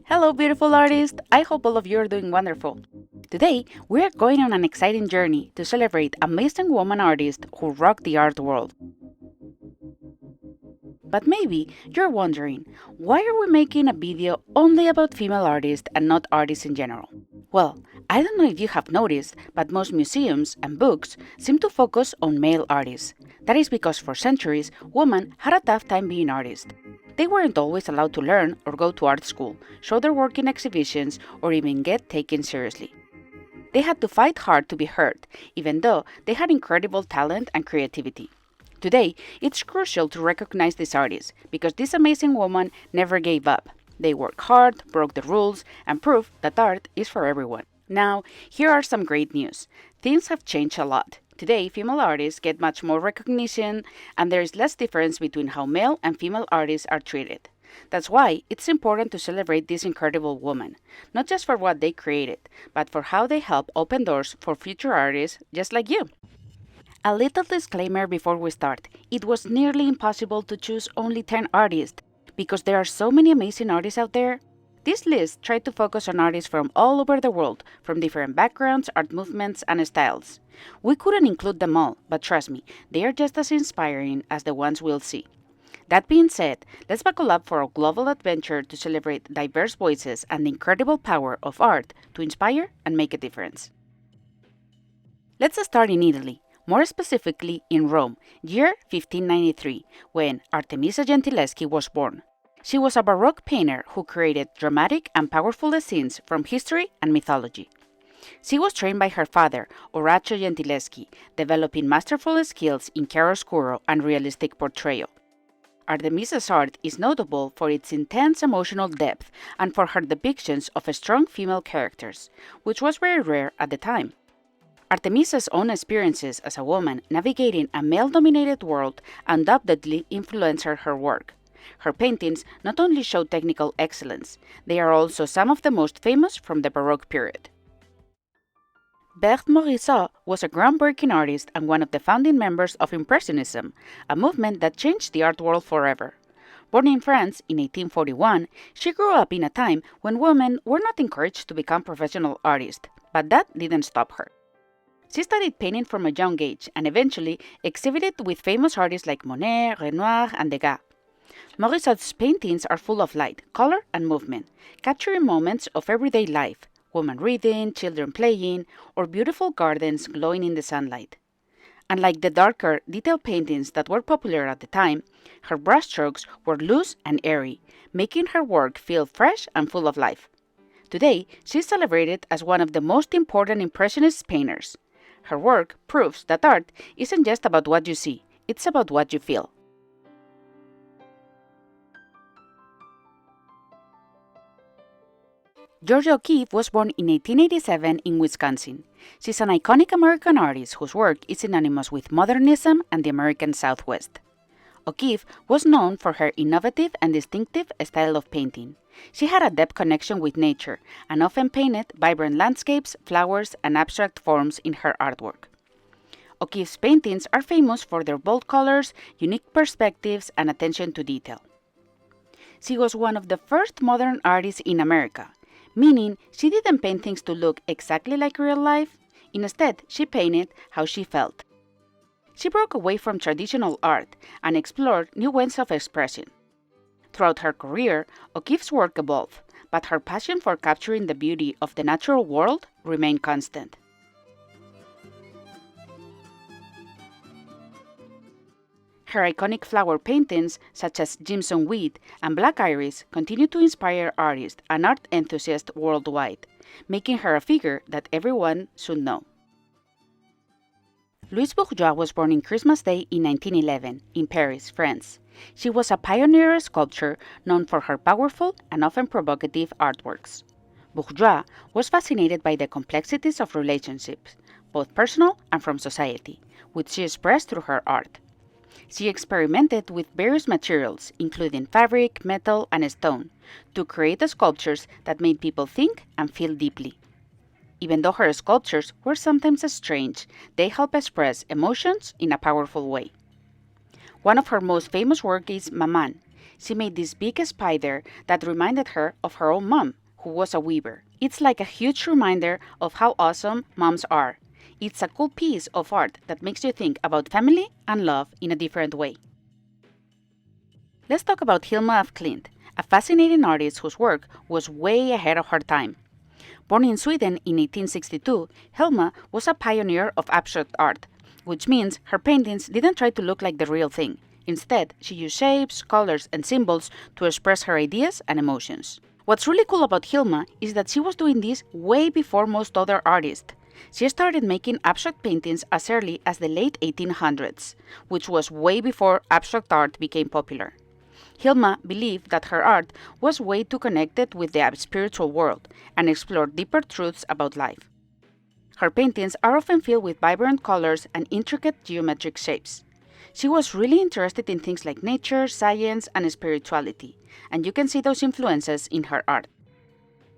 Hello, beautiful artists! I hope all of you are doing wonderful. Today, we are going on an exciting journey to celebrate amazing woman artists who rock the art world. But maybe you're wondering, why are we making a video only about female artists and not artists in general? Well, I don't know if you have noticed, but most museums and books seem to focus on male artists. That is because for centuries, women had a tough time being artists. They weren't always allowed to learn or go to art school, show their work in exhibitions, or even get taken seriously. They had to fight hard to be heard, even though they had incredible talent and creativity. Today, it's crucial to recognize these artists, because this amazing woman never gave up. They worked hard, broke the rules, and proved that art is for everyone. Now, here are some great news. Things have changed a lot. Today, female artists get much more recognition, and there is less difference between how male and female artists are treated. That's why it's important to celebrate this incredible woman, not just for what they created, but for how they help open doors for future artists just like you. A little disclaimer before we start. It was nearly impossible to choose only 10 artists, because there are so many amazing artists out there. This list tried to focus on artists from all over the world, from different backgrounds, art movements, and styles. We couldn't include them all, but trust me, they are just as inspiring as the ones we'll see. That being said, let's buckle up for a global adventure to celebrate diverse voices and the incredible power of art to inspire and make a difference. Let's start in Italy, more specifically in Rome, year 1593, when Artemisia Gentileschi was born. She was a Baroque painter who created dramatic and powerful scenes from history and mythology. She was trained by her father, Orazio Gentileschi, developing masterful skills in chiaroscuro and realistic portrayal. Artemisia's art is notable for its intense emotional depth and for her depictions of strong female characters, which was very rare at the time. Artemisia's own experiences as a woman navigating a male-dominated world undoubtedly influenced her work. Her paintings not only show technical excellence, they are also some of the most famous from the Baroque period. Berthe Morisot was a groundbreaking artist and one of the founding members of Impressionism, a movement that changed the art world forever. Born in France in 1841, she grew up in a time when women were not encouraged to become professional artists, but that didn't stop her. She studied painting from a young age and eventually exhibited with famous artists like Monet, Renoir, and Degas. Morisot's paintings are full of light, color, and movement, capturing moments of everyday life, women reading, children playing, or beautiful gardens glowing in the sunlight. Unlike the darker, detailed paintings that were popular at the time, her brushstrokes were loose and airy, making her work feel fresh and full of life. Today, she is celebrated as one of the most important Impressionist painters. Her work proves that art isn't just about what you see, it's about what you feel. Georgia O'Keeffe was born in 1887 in Wisconsin. She's an iconic American artist whose work is synonymous with modernism and the American Southwest. O'Keeffe was known for her innovative and distinctive style of painting. She had a deep connection with nature and often painted vibrant landscapes, flowers, and abstract forms in her artwork. O'Keeffe's paintings are famous for their bold colors, unique perspectives, and attention to detail. She was one of the first modern artists in America, meaning she didn't paint things to look exactly like real life. Instead, she painted how she felt. She broke away from traditional art and explored new ways of expression. Throughout her career, O'Keeffe's work evolved, but her passion for capturing the beauty of the natural world remained constant. Her iconic flower paintings, such as Jimson Weed and Black Iris, continue to inspire artists and art enthusiasts worldwide, making her a figure that everyone should know. Louise Bourgeois was born on Christmas Day in 1911 in Paris, France. She was a pioneer sculptor known for her powerful and often provocative artworks. Bourgeois was fascinated by the complexities of relationships, both personal and from society, which she expressed through her art. She experimented with various materials, including fabric, metal, and stone, to create sculptures that made people think and feel deeply. Even though her sculptures were sometimes strange, they help express emotions in a powerful way. One of her most famous works is Maman. She made this big spider that reminded her of her own mom, who was a weaver. It's like a huge reminder of how awesome moms are. It's a cool piece of art that makes you think about family and love in a different way. Let's talk about Hilma af Klint, a fascinating artist whose work was way ahead of her time. Born in Sweden in 1862, Hilma was a pioneer of abstract art, which means her paintings didn't try to look like the real thing. Instead, she used shapes, colors, and symbols to express her ideas and emotions. What's really cool about Hilma is that she was doing this way before most other artists. She started making abstract paintings as early as the late 1800s, which was way before abstract art became popular. Hilma believed that her art was way too connected with the spiritual world and explored deeper truths about life. Her paintings are often filled with vibrant colors and intricate geometric shapes. She was really interested in things like nature, science, and spirituality, and you can see those influences in her art.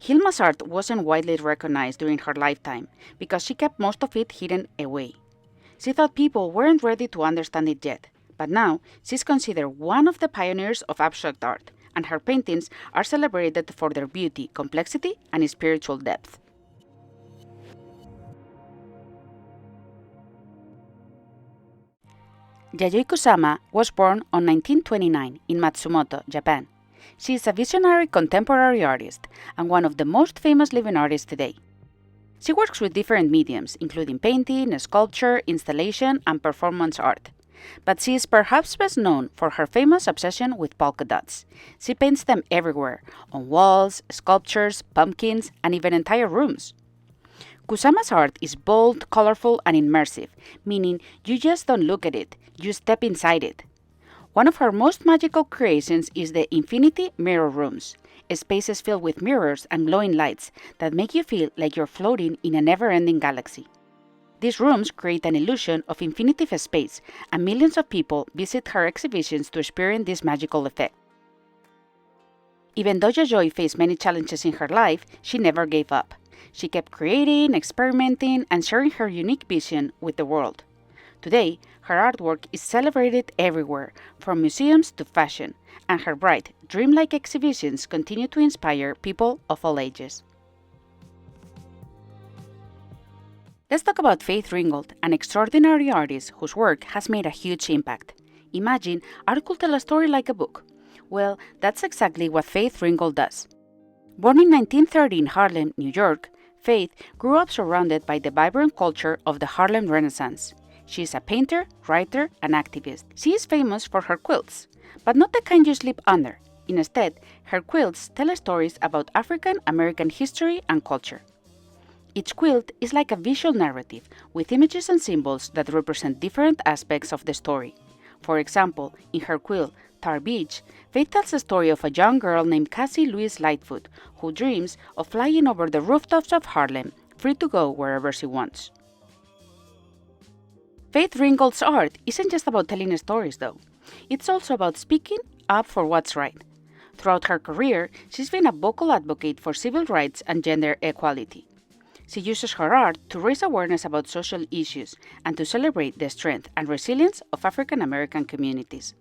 Hilma's art wasn't widely recognized during her lifetime because she kept most of it hidden away. She thought people weren't ready to understand it yet, but now she's considered one of the pioneers of abstract art, and her paintings are celebrated for their beauty, complexity, and spiritual depth. Yayoi Kusama was born on 1929 in Matsumoto, Japan. She is a visionary contemporary artist and one of the most famous living artists today. She works with different mediums, including painting, sculpture, installation, and performance art. But she is perhaps best known for her famous obsession with polka dots. She paints them everywhere, on walls, sculptures, pumpkins, and even entire rooms. Kusama's art is bold, colorful, and immersive, meaning you just don't look at it, you step inside it. One of her most magical creations is the Infinity Mirror Rooms, spaces filled with mirrors and glowing lights that make you feel like you're floating in a never-ending galaxy. These rooms create an illusion of infinitive space, and millions of people visit her exhibitions to experience this magical effect. Even though Yayoi faced many challenges in her life, she never gave up. She kept creating, experimenting, and sharing her unique vision with the world. Today, her artwork is celebrated everywhere, from museums to fashion, and her bright, dreamlike exhibitions continue to inspire people of all ages. Let's talk about Faith Ringgold, an extraordinary artist whose work has made a huge impact. Imagine art could tell a story like a book. Well, that's exactly what Faith Ringgold does. Born in 1930 in Harlem, New York, Faith grew up surrounded by the vibrant culture of the Harlem Renaissance. She is a painter, writer, and activist. She is famous for her quilts, but not the kind you sleep under. Instead, her quilts tell stories about African American history and culture. Each quilt is like a visual narrative with images and symbols that represent different aspects of the story. For example, in her quilt, Tar Beach, Faith tells the story of a young girl named Cassie Louise Lightfoot who dreams of flying over the rooftops of Harlem, free to go wherever she wants. Faith Ringgold's art isn't just about telling stories, though. It's also about speaking up for what's right. Throughout her career, she's been a vocal advocate for civil rights and gender equality. She uses her art to raise awareness about social issues and to celebrate the strength and resilience of African American communities.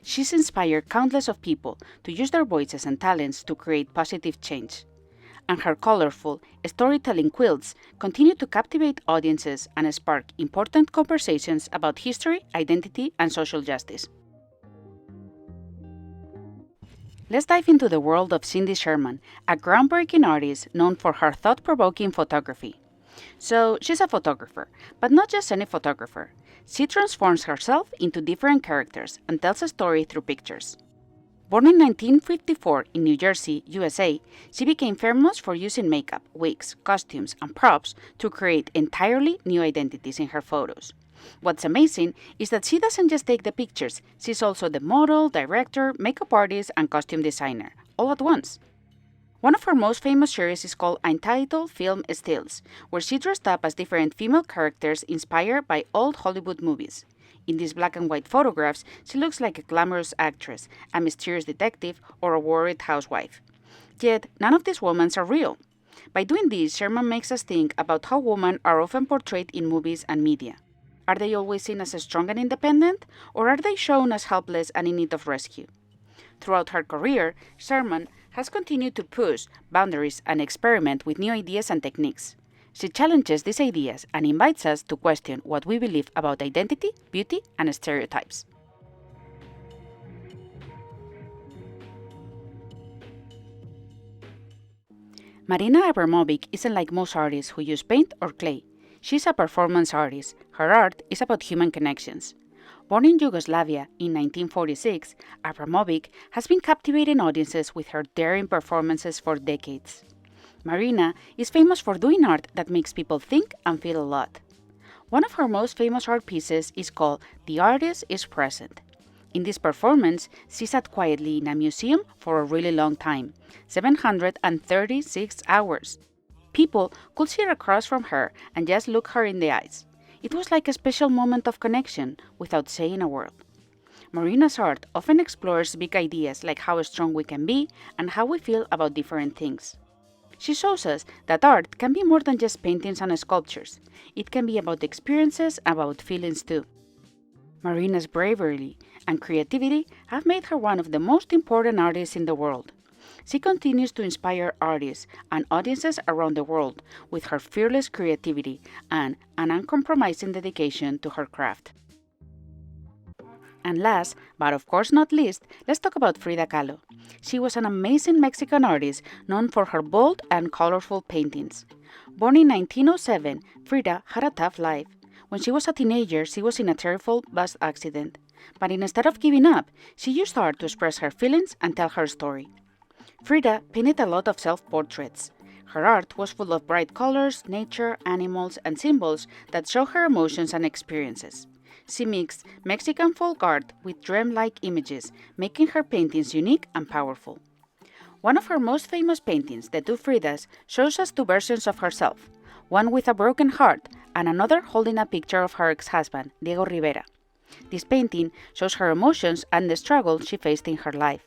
She's inspired countless of people to use their voices and talents to create positive change. And her colorful, storytelling quilts continue to captivate audiences and spark important conversations about history, identity, and social justice. Let's dive into the world of Cindy Sherman, a groundbreaking artist known for her thought-provoking photography. So, she's a photographer, but not just any photographer. She transforms herself into different characters and tells a story through pictures. Born in 1954 in New Jersey, USA, she became famous for using makeup, wigs, costumes, and props to create entirely new identities in her photos. What's amazing is that she doesn't just take the pictures, she's also the model, director, makeup artist, and costume designer, all at once. One of her most famous series is called Untitled Film Stills, where she dressed up as different female characters inspired by old Hollywood movies. In these black and white photographs, she looks like a glamorous actress, a mysterious detective, or a worried housewife. Yet, none of these women are real. By doing this, Sherman makes us think about how women are often portrayed in movies and media. Are they always seen as strong and independent, or are they shown as helpless and in need of rescue? Throughout her career, Sherman has continued to push boundaries and experiment with new ideas and techniques. She challenges these ideas and invites us to question what we believe about identity, beauty, and stereotypes. Marina Abramović isn't like most artists who use paint or clay. She's a performance artist. Her art is about human connections. Born in Yugoslavia in 1946, Abramović has been captivating audiences with her daring performances for decades. Marina is famous for doing art that makes people think and feel a lot. One of her most famous art pieces is called The Artist is Present. In this performance, she sat quietly in a museum for a really long time, 736 hours. People could sit across from her and just look her in the eyes. It was like a special moment of connection without saying a word. Marina's art often explores big ideas like how strong we can be and how we feel about different things. She shows us that art can be more than just paintings and sculptures. It can be about experiences, about feelings too. Marina's bravery and creativity have made her one of the most important artists in the world. She continues to inspire artists and audiences around the world with her fearless creativity and an uncompromising dedication to her craft. And last, but of course not least, let's talk about Frida Kahlo. She was an amazing Mexican artist known for her bold and colorful paintings. Born in 1907, Frida had a tough life. When she was a teenager, she was in a terrible bus accident. But instead of giving up, she used art to express her feelings and tell her story. Frida painted a lot of self-portraits. Her art was full of bright colors, nature, animals, and symbols that show her emotions and experiences. She mixed Mexican folk art with dream-like images, making her paintings unique and powerful. One of her most famous paintings, The Two Fridas, shows us two versions of herself, one with a broken heart and another holding a picture of her ex-husband, Diego Rivera. This painting shows her emotions and the struggle she faced in her life.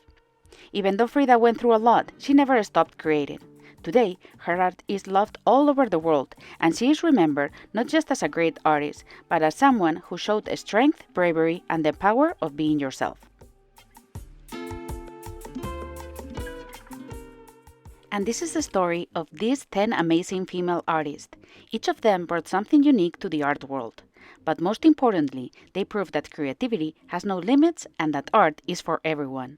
Even though Frida went through a lot, she never stopped creating. Today, her art is loved all over the world, and she is remembered not just as a great artist, but as someone who showed strength, bravery, and the power of being yourself. And this is the story of these 10 amazing female artists. Each of them brought something unique to the art world. But most importantly, they proved that creativity has no limits and that art is for everyone.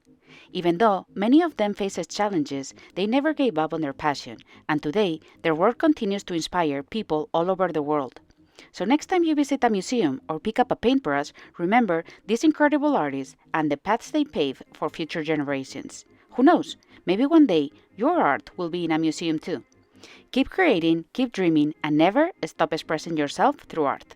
Even though many of them faced challenges, they never gave up on their passion, and today their work continues to inspire people all over the world. So next time you visit a museum or pick up a paintbrush, remember these incredible artists and the paths they pave for future generations. Who knows, maybe one day your art will be in a museum too. Keep creating, keep dreaming, and never stop expressing yourself through art.